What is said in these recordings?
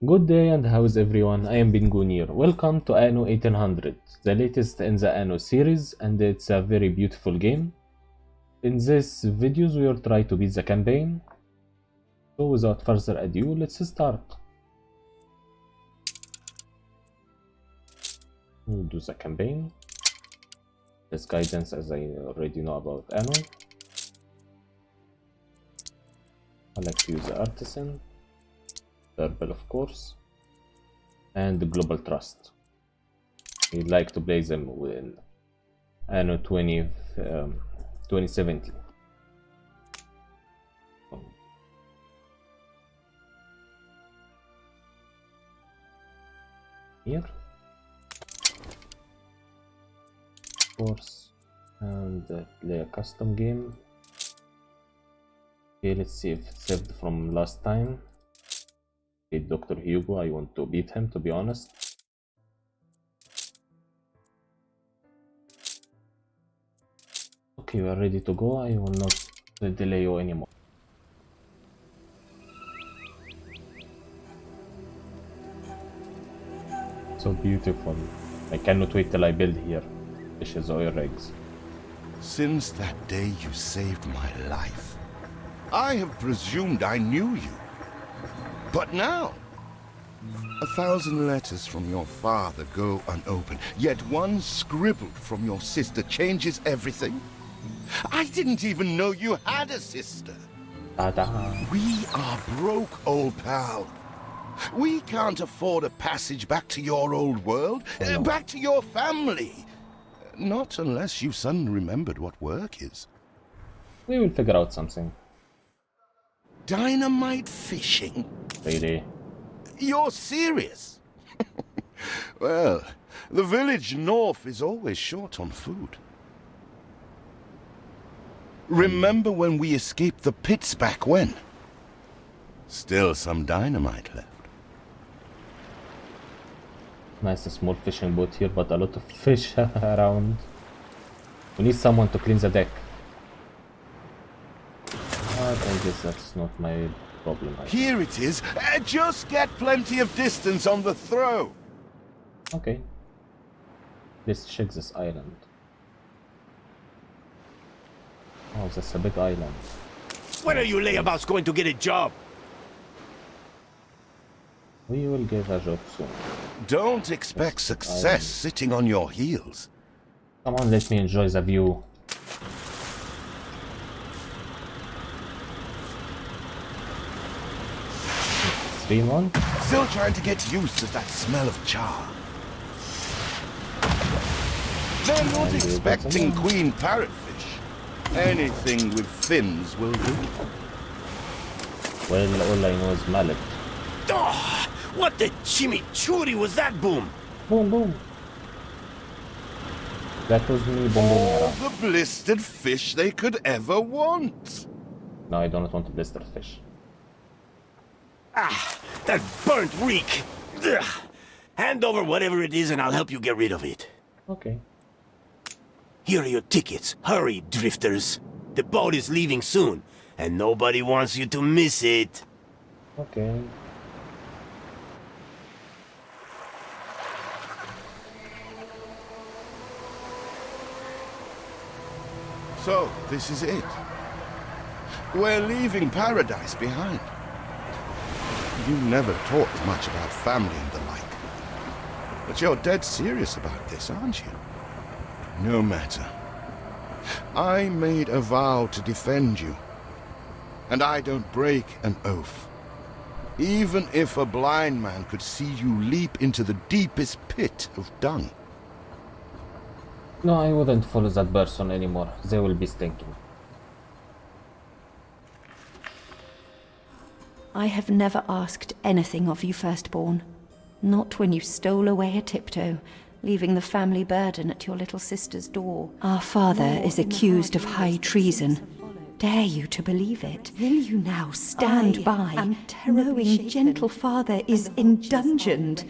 Good day and how's everyone? I am Penguinire. Welcome to Anno 1800, the latest in the Anno series, and it's a very beautiful game. In this videos we will try to beat the campaign. So without further ado, let's start. We'll do the campaign. This guidance as I already know about Anno. I like to use the artisan, purple of course, and the global trust. We like to play them with Anno 2070. Here, of course, and play a custom game. Okay, let's see if it's saved from last time. Okay, Dr. Hugo, I want to beat him, to be honest. Okay, we are ready to go. I will not delay you anymore. So beautiful. I cannot wait till I build here. Fishes, oil rigs. Since that day you saved my life, I have presumed I knew you. But now, 1,000 letters from your father go unopened, yet one scribbled from your sister changes everything? I didn't even know you had a sister. Ta-da. We are broke, old pal. We can't afford a passage back to your old world, back to your family. Not unless you suddenly remembered what work is. We will figure out something. Dynamite fishing? Really? You're serious? Well, the village north is always short on food. Remember when we escaped the pits back when? Still some dynamite left. Nice small fishing boat here, but a lot of fish around. We need someone to clean the deck. But I guess that's not my problem. Here it is. Just get plenty of distance on the throw. Okay. Let's check this island. Oh, that's a big island. When are you layabouts going to get a job? We will get a job soon. Don't expect success sitting on your heels. Come on, let me enjoy the view. Stream on? Still trying to get used to that smell of char. They're not expecting queen parrotfish. Anything with fins will do. Well, all I know is mallet. Oh, what the chimichurri was that, Boom? Boom, boom. That was me, boom, boom. All the blistered fish they could ever want. No, I do not want to blister fish. Ah, that burnt reek. Ugh. Hand over whatever it is and I'll help you get rid of it. Okay. Here are your tickets. Hurry, drifters. The boat is leaving soon, and nobody wants you to miss it. Okay. So, this is it. We're leaving paradise behind. You never talked much about family and the like. But you're dead serious about this, aren't you? No matter. I made a vow to defend you. And I don't break an oath. Even if a blind man could see you leap into the deepest pit of dung. No, I wouldn't follow that person anymore. They will be stinking. I have never asked anything of you, firstborn. Not when you stole away a tiptoe, leaving the family burden at your little sister's door. Our father is accused of high treason. Dare you to believe it? Will you now stand by, knowing gentle father is indungeoned?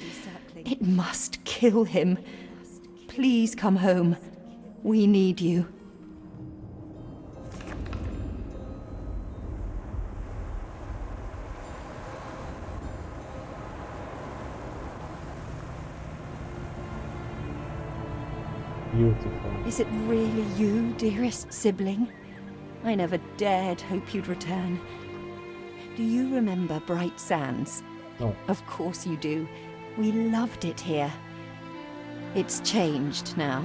It must kill him. Please come home. We need you. Beautiful. Is it really you, dearest sibling? I never dared hope you'd return. Do you remember Bright Sands? No. Of course you do. We loved it here. It's changed now.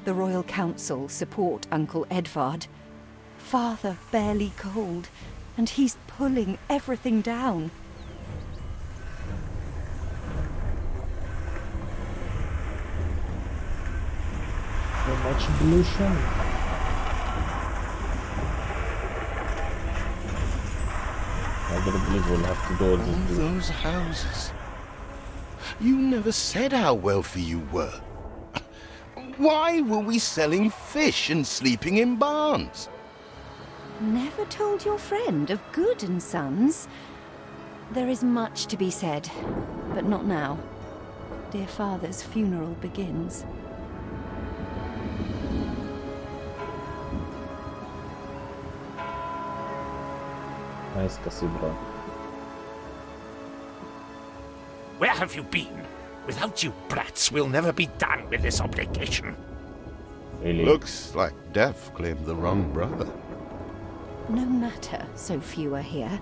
The Royal Council support Uncle Edvard. Father barely cold, and he's pulling everything down. So much pollution. I don't believe we'll have to do all All this. those houses. You never said how wealthy you were. Why were we selling fish and sleeping in barns? Never told your friend of Good and Sons? There is much to be said, but not now. Dear father's funeral begins. Nice cathedral. Where have you been? Without you brats, we'll never be done with this obligation. Really? Looks like Death claimed the wrong brother. No matter, so few are here,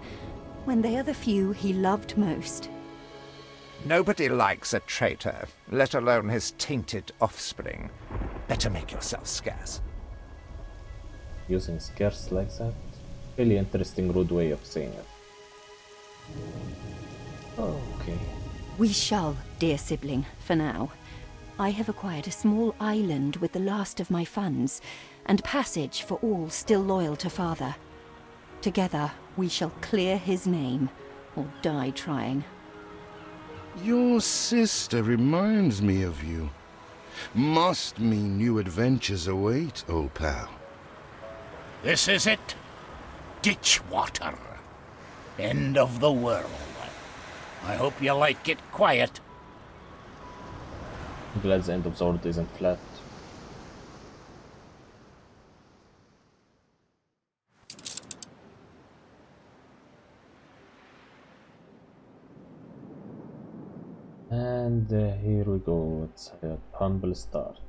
when they are the few he loved most. Nobody likes a traitor, let alone his tainted offspring. Better make yourself scarce. Using scarce like that? Really interesting rude way of saying it. Okay. We shall, dear sibling, for now. I have acquired a small island with the last of my funds, and passage for all still loyal to father. Together, we shall clear his name, or die trying. Your sister reminds me of you. Must mean new adventures await, old pal. This is it. Ditch water. End of the world. I hope you like it quiet. I'm glad the end of the world isn't flat. And here we go. It's a humble start.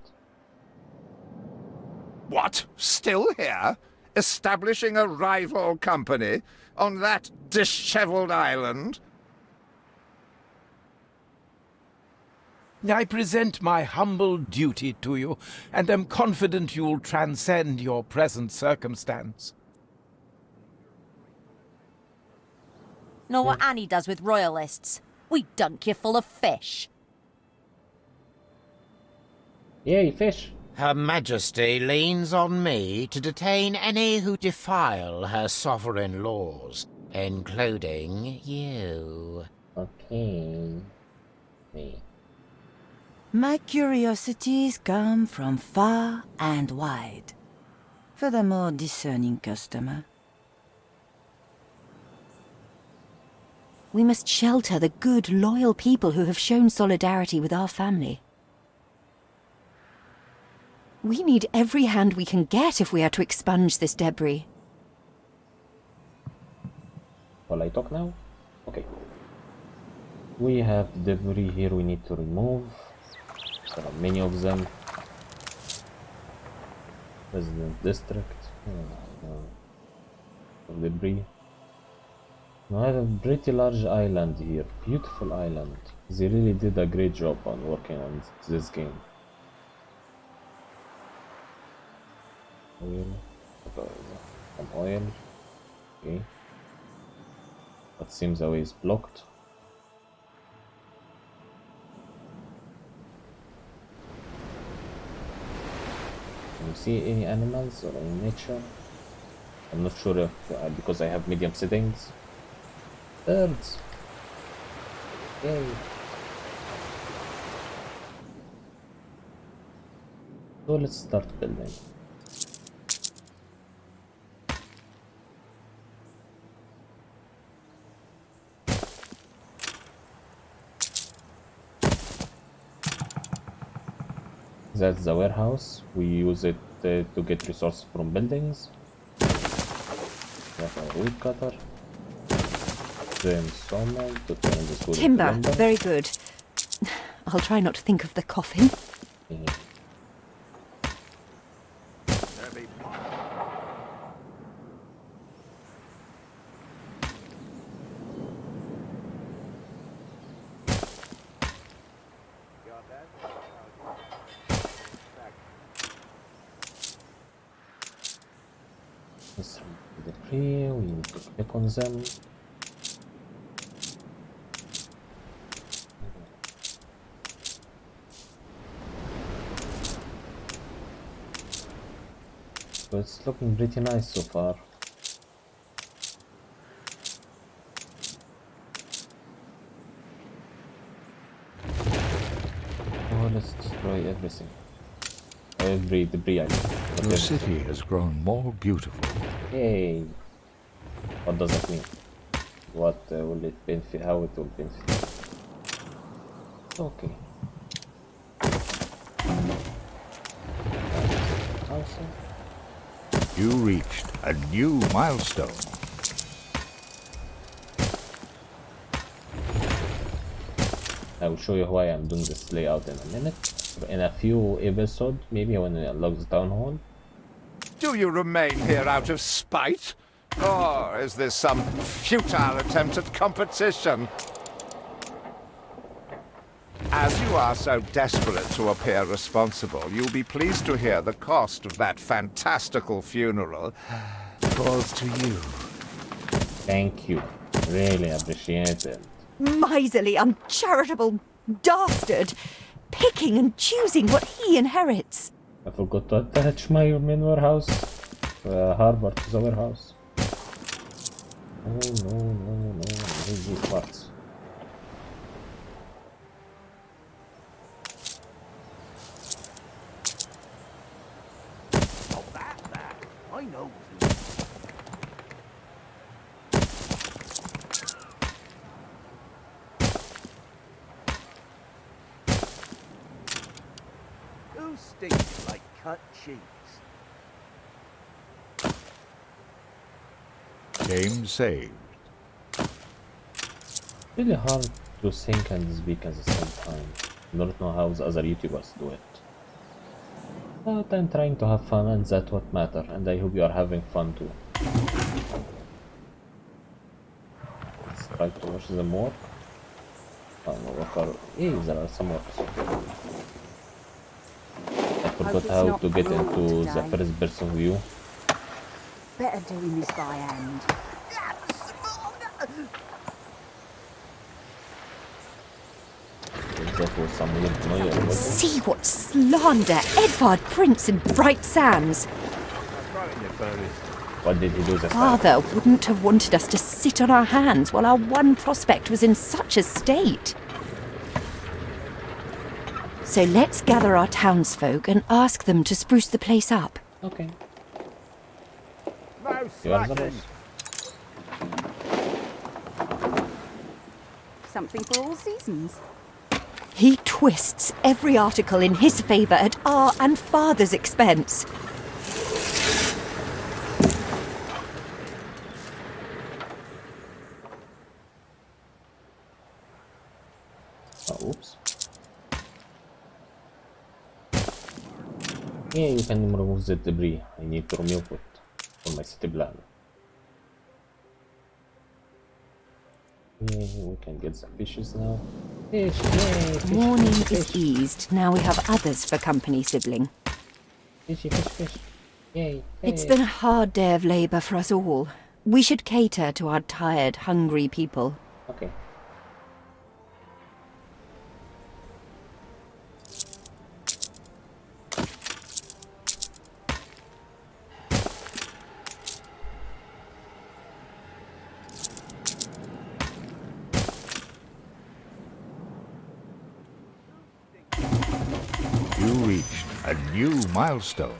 What? Still here? Establishing a rival company on that disheveled island? I present my humble duty to you, and am confident you'll transcend your present circumstance. Know what Annie does with royalists? We dunk you full of fish. Yay, fish! Her Majesty leans on me to detain any who defile her sovereign laws, including you. Okay. Me. My curiosities come from far and wide. For the more discerning customer. We must shelter the good, loyal people who have shown solidarity with our family. We need every hand we can get if we are to expunge this debris. Will I talk now? Okay. We have debris here we need to remove. There are many of them. Resident district. Debris. Now I have a pretty large island here. Beautiful island. They really did a great job on working on this game. Oil. Some oil. Okay. But seems the way is blocked. Can you see any animals or any nature? I'm not sure if because I have medium settings. Birds. Yay. So let's start building. That's the warehouse. We use it to get resources from buildings. We have a wood cutter. Then sawmill to turn this wood Timber, into lumber. very good. I'll try not to think of the coffin. Yeah. Let's remove the debris. We need to click on them. So it's looking pretty nice so far. Oh, let's destroy everything. Every debris. The city has grown more beautiful. Yay! What does that mean? What will it benefit? How it will benefit? Okay. You reached a new milestone. I will show you how I am doing this layout in a minute. In a few episodes, maybe when we unlock the town hall. Do you remain here out of spite? Or is this some futile attempt at competition? As you are so desperate to appear responsible, you'll be pleased to hear the cost of that fantastical funeral falls to you. Thank you. Really appreciate it. Miserly, uncharitable dastard! Picking and choosing what he inherits. I forgot to attach my main warehouse. Harbor to the warehouse. Oh no. These parts. Oh, that. I know. Who stinks like cut cheese? Game saved. Really hard to think and speak at the same time. I don't know how the other YouTubers do it. But I'm trying to have fun and that's what matters, and I hope you are having fun too. Let's try to watch them work. Oh no, hey, there are some works. I forgot how to get into the first person view. Better doing this by hand. That was some weird noise. See what slander Edvard Prince and Bright Sands. What did he do this time? Father wouldn't have wanted us to sit on our hands while our one prospect was in such a state. So let's gather our townsfolk and ask them to spruce the place up. Okay. No You are the slacking. boss. Something for all seasons. He twists every article in his favour at our and Father's expense. Oh, oops. Yeah, you can remove the debris. I need to remove it from my city plan. Yeah, we can get the fishes now. Fish, yay! Fish, Mourning fish, is fish. eased. Now we have others for company, sibling. Fishy, fish. Yay! It's yay. been a hard day of labour for us all. We should cater to our tired, hungry people. Okay. You reached a new milestone.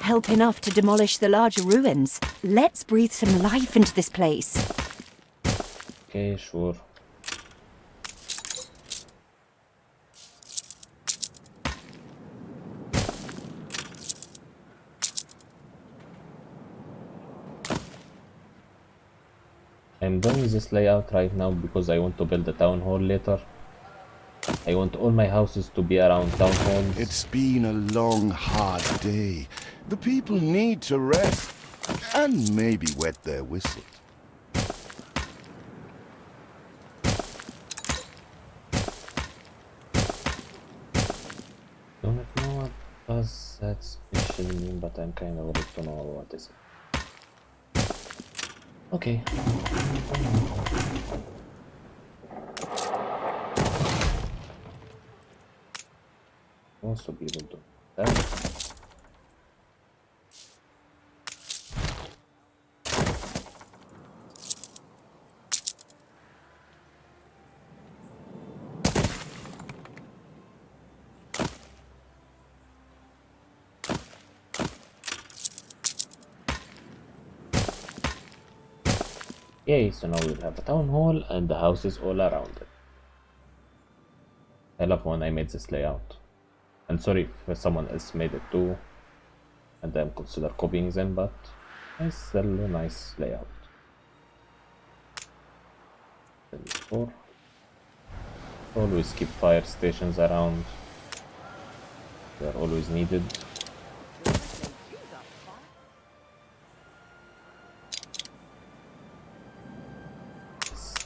Help enough to demolish the larger ruins. Let's breathe some life into this place. Okay, sure. I'm doing this layout right now because I want to build a town hall later. I want all my houses to be around town halls. It's been a long, hard day. The people need to rest and maybe wet their whistles. does that special mean? But I'm kind of worried to know what is it. Okay. Also people do that. Yay, so now we'll have a town hall and the houses all around it. I love when I made this layout. And sorry if someone else made it too, and I'm consider copying them, but it's still a nice layout. 4. Always keep fire stations around. They are always needed.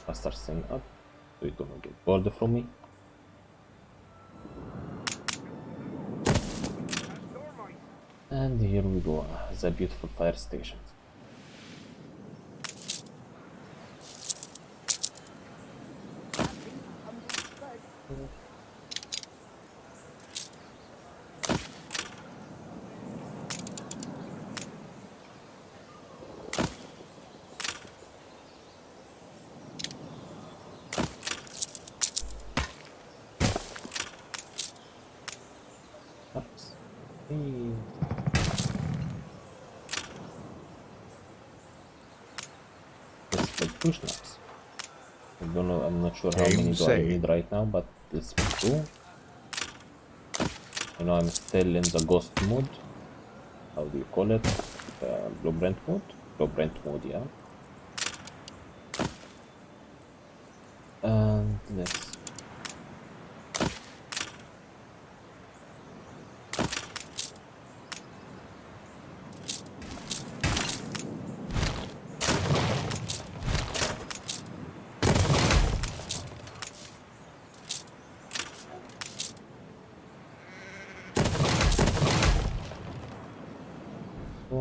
Faster thing up so you don't get bored from me. And here we go, the beautiful fire stations. Push knobs. I don't know, I'm not sure how many do I need right now, but this will do. You know, I'm still in the ghost mode. How do you call it? Blueprint mode? Blueprint mode, yeah. And let's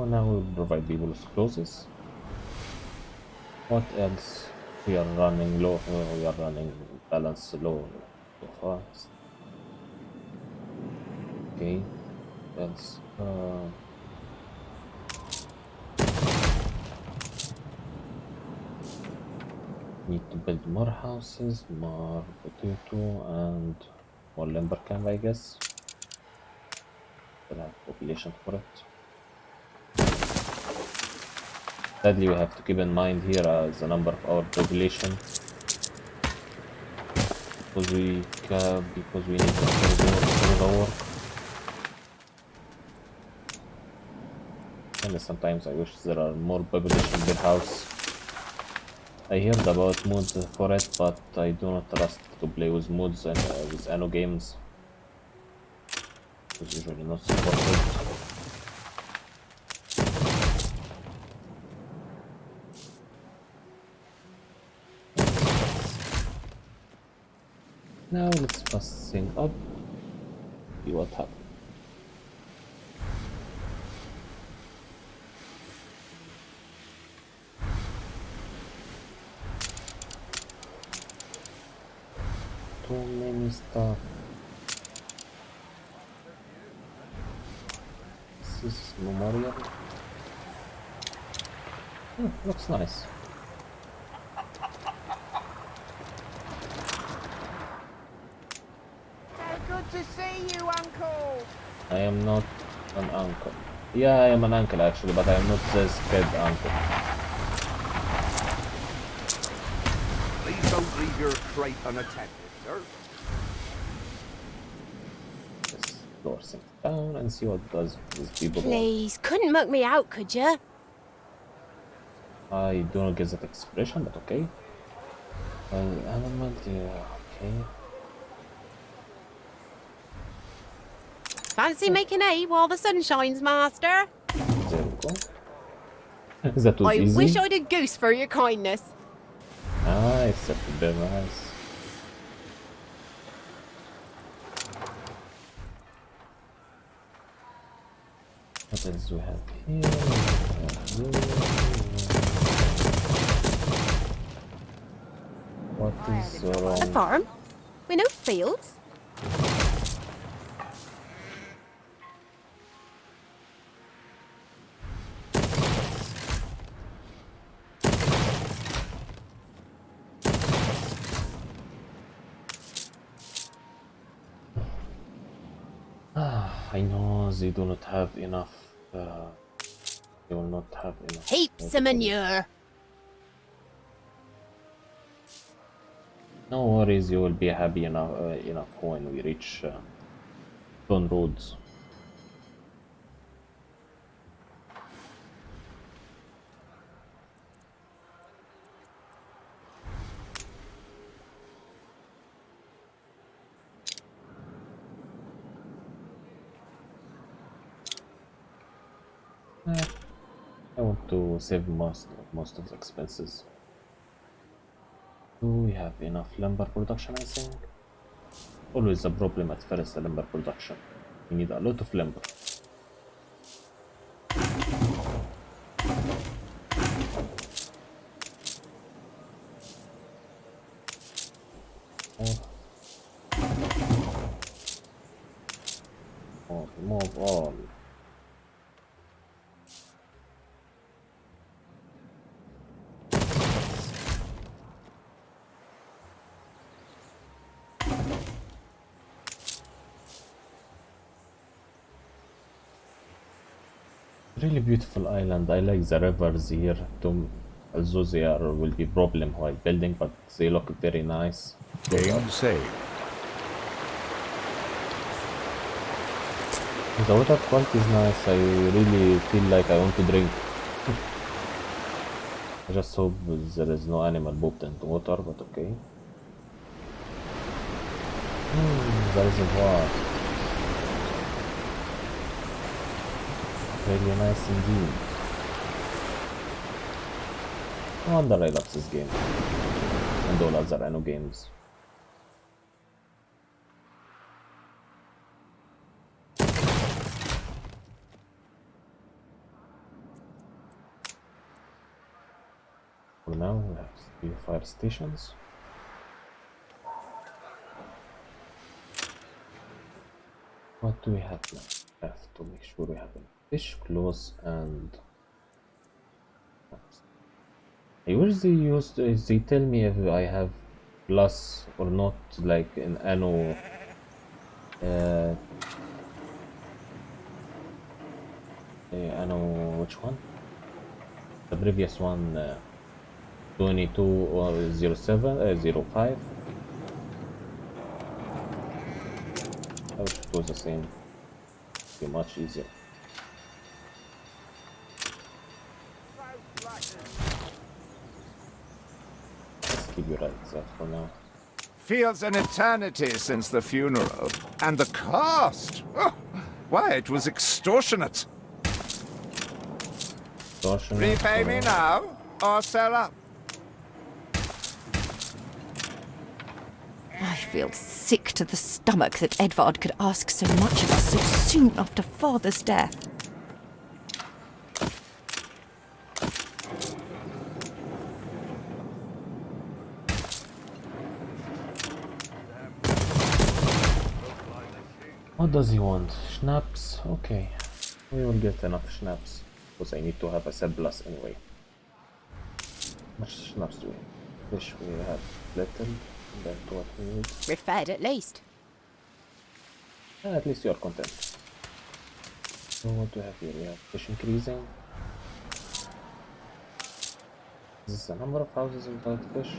now we'll provide people with clothes. What else? We are running low. We are running balance low so fast. Okay. Else. Need to build more houses, more potato, and more lumber camp, I guess. We'll have population for it. Sadly, we have to keep in mind here the number of our population, because we need them for the work. And sometimes I wish there are more population per house. I heard about mods for it, but I do not trust to play with mods and with Anno games. It's usually not supported. Now let's fast thing up, see what happens. Too many stuff. This is memorial. Looks nice. Good to see you, Uncle. I am not an uncle. Yeah, I am an uncle actually, but I am not this kid uncle. Please don't leave your crate unattended, sir. Just lower things down and see what does these people want. Please, couldn't muck me out, could you? I do not get that expression, but okay. Animal, yeah, okay. Fancy making hay while the sun shines, master? There we go. That was easy. I wish I'd a goose for your kindness. Nice, that's very nice. What else do we have here? What is wrong? A farm? With no fields? I know they do not have enough. They will not have enough. Heaps of manure. No worries, you will be happy enough when we reach stone roads. I want to save most of the expenses. Do we have enough lumber production? I think always a problem at first, the lumber production. We need a lot of lumber. Remove all. Really beautiful island. I like the rivers here too, although they will be problem while building, but they look very nice. Game saved. The water quality is nice. I really feel like I want to drink. I just hope there is no animal pooped into water, but okay. There is a bar. Very nice indeed. No wonder I love this game. And all other Anno games. For now, we have 3 fire stations. What do we have now? I have to make sure we have fish, clothes, and I wish they used. They tell me if I have plus or not, like in Anno. Anno, which one? The previous one. 22 or 07, 05. I wish it was the same. Be much easier. Let's keep you right there for now. Feels an eternity since the funeral. And the cost! Oh, why, it was extortionate. Repay me now, or sell up. I feel sick to the stomach that Edvard could ask so much of us so soon after father's death. What does he want? Schnapps? Okay. We will get enough schnapps. Because I need to have a surplus anyway. How much schnapps do we have? Fish we have little. That's what we need. We're fed at least. At least you are content. So what do we have here? We have fish increasing. Is this the number of houses without fish?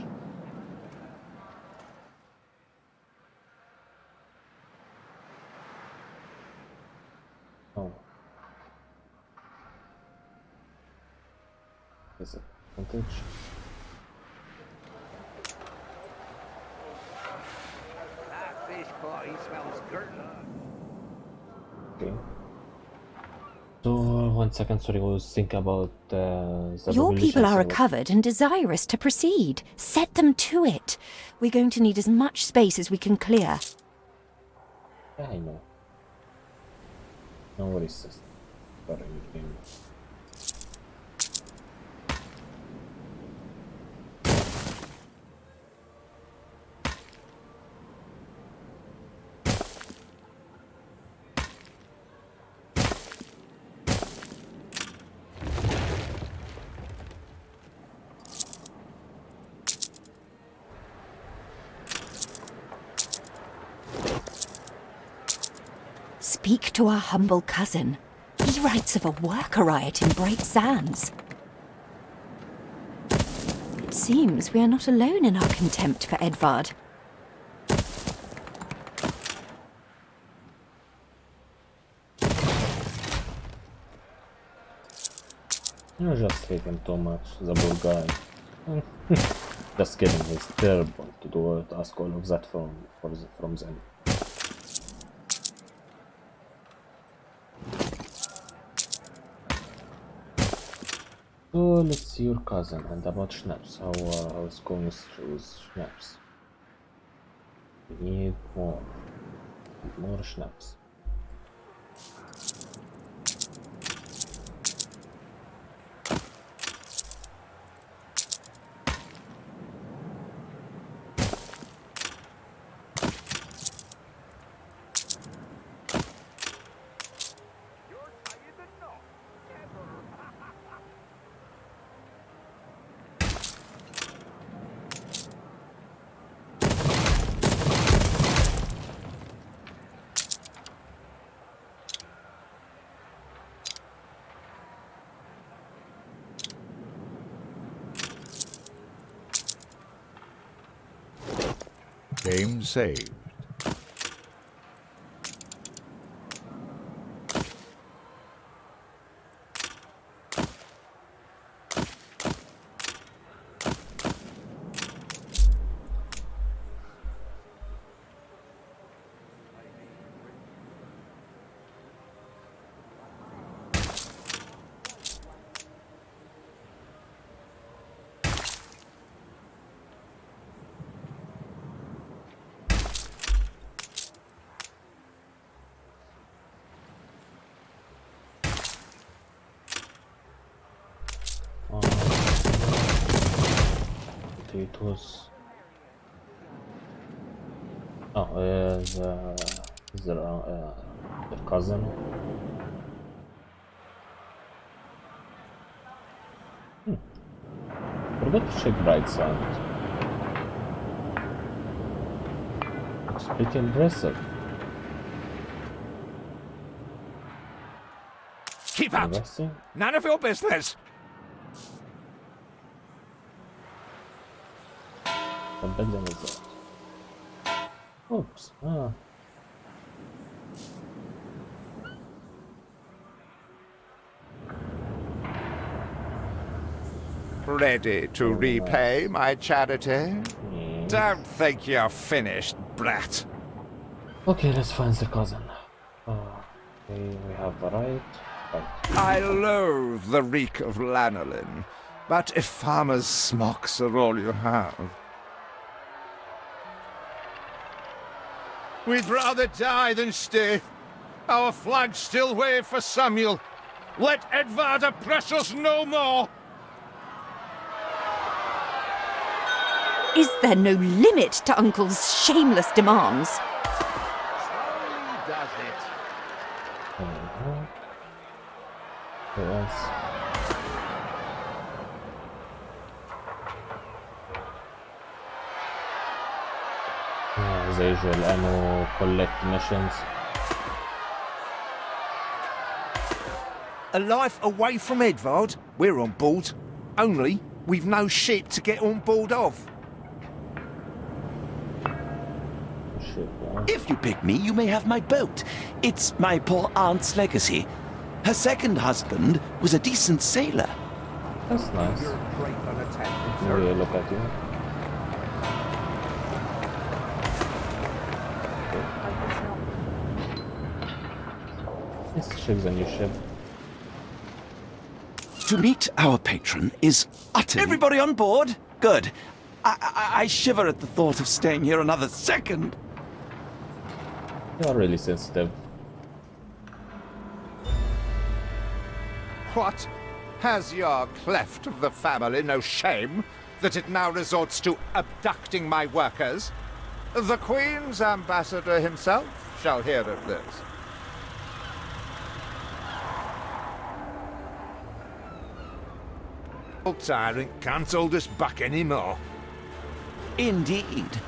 Oh. Is it percentage? Okay. So 1 second, sorry, I was thinking about the Your people are population. recovered and desirous to proceed. Set them to it. We're going to need as much space as we can clear. Yeah, I know. No worries, sister. far in the game. Speak to our humble cousin. He writes of a worker riot in Bright Sands. It seems we are not alone in our contempt for Edvard. You just hate him too much, the poor guy. Just kidding, he's terrible to ask all of that from them. So let's see your cousin and about schnapps. How's going with schnapps? We need more schnapps. Game saved. Potatoes. Oh, the cousin. Forgot to check Bright Sand. It's pretty impressive. Keep out! Investing? None of your business! What building is that? Oops. Ready to repay my charity? Don't think you're finished, brat. Okay, let's find the cousin. Okay, we have the right. I loathe the reek of lanolin, but if farmers' smocks are all you have... We'd rather die than stay. Our flags still wave for Samuel. Let Edvard oppress us no more. Is there no limit to Uncle's shameless demands? Slowly does it. Yes. As usual, Anno collect missions. A life away from Edvard? We're on board. Only, we've no ship to get on board of. If you pick me, you may have my boat. It's my poor aunt's legacy. Her second husband was a decent sailor. That's nice. You're great unattended, Maybe sir. look at you. Let's check the new ship. To meet our patron is utterly... Everybody on board? Good. I shiver at the thought of staying here another second. You are really sensitive. What? Has your cleft of the family no shame that it now resorts to abducting my workers? The Queen's ambassador himself shall hear of this. Old tyrant can't hold us back anymore. Indeed.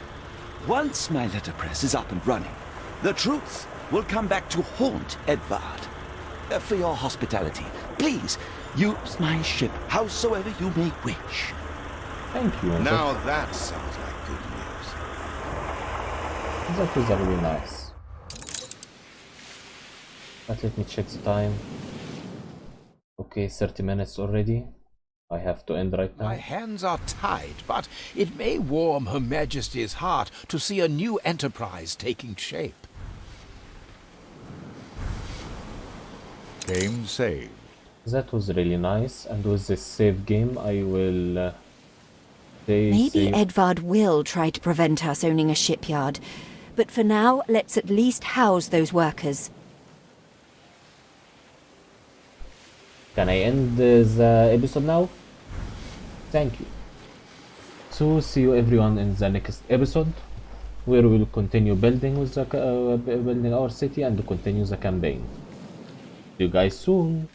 Once my letterpress is up and running, the truth will come back to haunt Edvard. For your hospitality, please use my ship howsoever you may wish. Thank you. Now that sounds like good news. That was really nice. But let me check the time. Okay, 30 minutes already. I have to end right now. My hands are tied, but it may warm Her Majesty's heart to see a new enterprise taking shape. Game saved. That was really nice, and with this save game I will Maybe Edvard will try to prevent us owning a shipyard, but for now let's at least house those workers. Can I end the episode now? Thank you. So see you everyone in the next episode, where we'll continue building with the building our city and continue the campaign. See you guys soon.